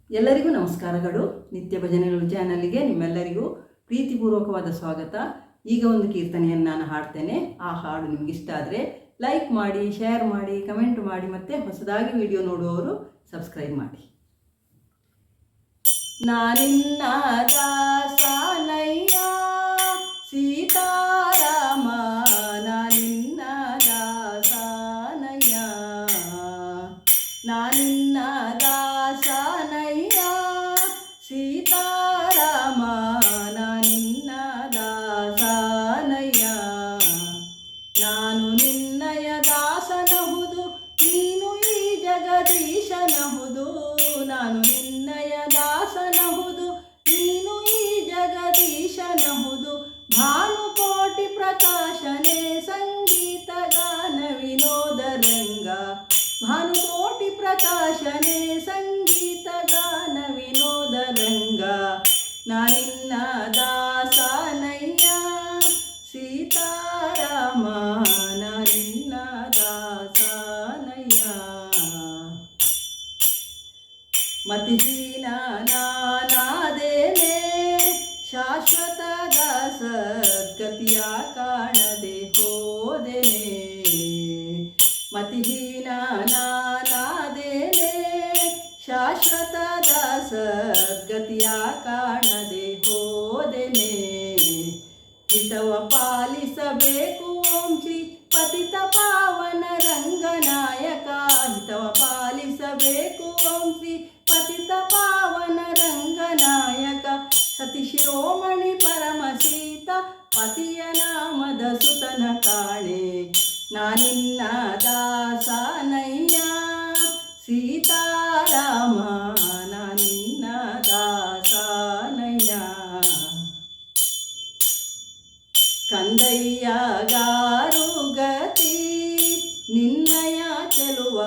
ಎಲ್ಲರಿಗೂ ನಮಸ್ಕಾರಗಳು. ನಿತ್ಯ ಭಜನೆಗಳು ಚಾನಲ್ಗೆ ನಿಮ್ಮೆಲ್ಲರಿಗೂ ಪ್ರೀತಿಪೂರ್ವಕವಾದ ಸ್ವಾಗತ. ಈಗ ಒಂದು ಕೀರ್ತನೆಯನ್ನು ನಾನು ಹಾಡ್ತೇನೆ. ಆ ಹಾಡು ನಿಮ್ಗೆ ಇಷ್ಟ ಆದರೆ ಲೈಕ್ ಮಾಡಿ, ಶೇರ್ ಮಾಡಿ, ಕಮೆಂಟ್ ಮಾಡಿ, ಮತ್ತು ಹೊಸದಾಗಿ ವಿಡಿಯೋ ನೋಡುವವರು ಸಬ್ಸ್ಕ್ರೈಬ್ ಮಾಡಿ. ನಾನಿನ್ನ ದಾಸನಯ್ಯ ಸೀತಾರಾಮ, ನಾನಿನ್ನ ದಾಸನಯ್ಯ, ನಾನಿನ್ನ ದಾಸನಯ್ಯ ಸೀತಾರಾಮ, ನಾನಿನ್ನ ದಾಸನಯ್ಯ. ನಾನು ನಿನ್ನಯ ದಾಸನಹುದು, ನೀನು ಈ ಜಗದೀಶನಹುದು. ನಾನು ನಿನ್ನಯ ದಾಸನಹುದು, ನೀನು ಈ ಜಗದೀಶನಹುದು. ಭಾನುಕೋಟಿ ಪ್ರಕಾಶನೇ ಸಂಗೀತ ಗಾನ ವಿನೋದ ರಂಗ, ಭಾನುಕೋಟಿ ಪ್ರಕಾಶನೇ ಸಂಗೀತ ಗಾನ ವಿನೋದ ರಂಗ. ನಾನಿನ್ನ ದಾಸನಯ್ಯ ಸೀತಾರಾಮ, ನಾನಿನ್ನ ದಾಸನಯ್ಯ. ಮತಿಹೀನ ನಾನಾದೇನೆ ಶಾಶ್ವತದ ಸದ್ಗತಿಯ ಕಾಣದೆ ಹೋದೆನೆ. ಮತಿಹೀನ ನಾನಾದೇನೆ ಶಾಶ್ವತದ ಸದ್ಗತಿಯ ಕಾಣದೆ ಹೋದೆನೆ. ಹಿತವ ಪಾಲಿಸಬೇಕು ಓಂ ಶ್ರೀ ಪತಿತ ಪಾವನ ರಂಗನಾಯಕ. ಹಿತವ ಪಾಲಿಸಬೇಕು ಓಂ ಶ್ರೀ ಪತಿತ ಪಾವನ ರಂಗನಾಯಕ. ಸತಿ ಶಿರೋಮಣಿ ಪರಮಸೀತ ಪತಿಯ ನಾಮದ ಸುತನ ಕಾಣೆ. ನಾನಿನ್ನ ದಾಸನಯ್ಯ ಸೀತಾರಾಮ, ನಾನಿನ್ನ ದಾಸನಯ್ಯ. ಕಂದಯ್ಯ ಗಾರು ಗತಿ ನಿನ್ನಯ ಚೆಲುವ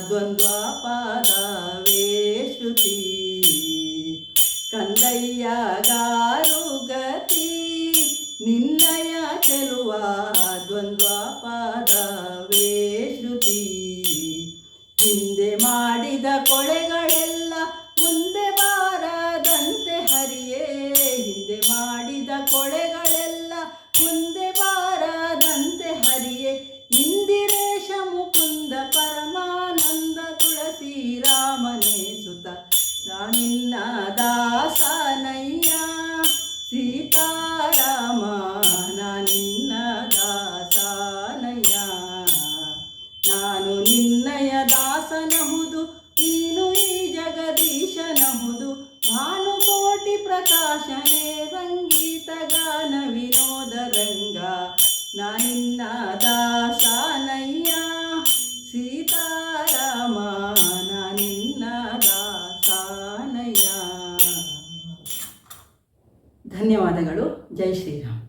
ದ್ವಂದ್ವ ಪಾದವೇ ಶ್ರುತಿ. ಕಂದಯ್ಯ ಗಾರು ಗತಿ ನಿನ್ನಯ ಚೆಲುವ ದ್ವಂದ್ವ ಪಾದವೇ ಶ್ರುತಿ. ಹಿಂದೆ ಮಾಡಿದ ಕೊಳೆಗಳೆಲ್ಲ ಮುಂದೆ ಬಾರದಂತೆ ಹರಿಯೇ. ಹಿಂದೆ ಮಾಡಿದ ಕೊಳೆಗಳೆಲ್ಲ ಮುಂದೆ ಬಾರದಂತೆ ಹರಿಯೇ. ಇಂದಿರೇಶ ಮುಕುಂದ ಪರಮಾನಂದ ತುಳಸಿ ರಾಮನೇ ಸುತ. ನಾನಿನ್ನ ದಾಸನಯ್ಯ ಸೀತಾರಾಮ, ನಾನಿನ್ನ ದಾಸನಯ್ಯ. ನಾನು ನಿನ್ನಯ ದಾಸನಹುದು, ನೀನು ಈ ಜಗದೀಶನಹುದು. ಭಾನುಕೋಟಿ ಪ್ರಕಾಶನೇ ಸಂಗೀತ ಗಾನ ವಿನೋದ ರಂಗ. ನಾನಿನ್ನ ದಾಸನಯ್ಯ ಸೀತಾರಾಮ, ನಾನಿನ್ನ ದಾಸನಯ್ಯ. ಧನ್ಯವಾದಗಳು. ಜೈ ಶ್ರೀರಾಮ್.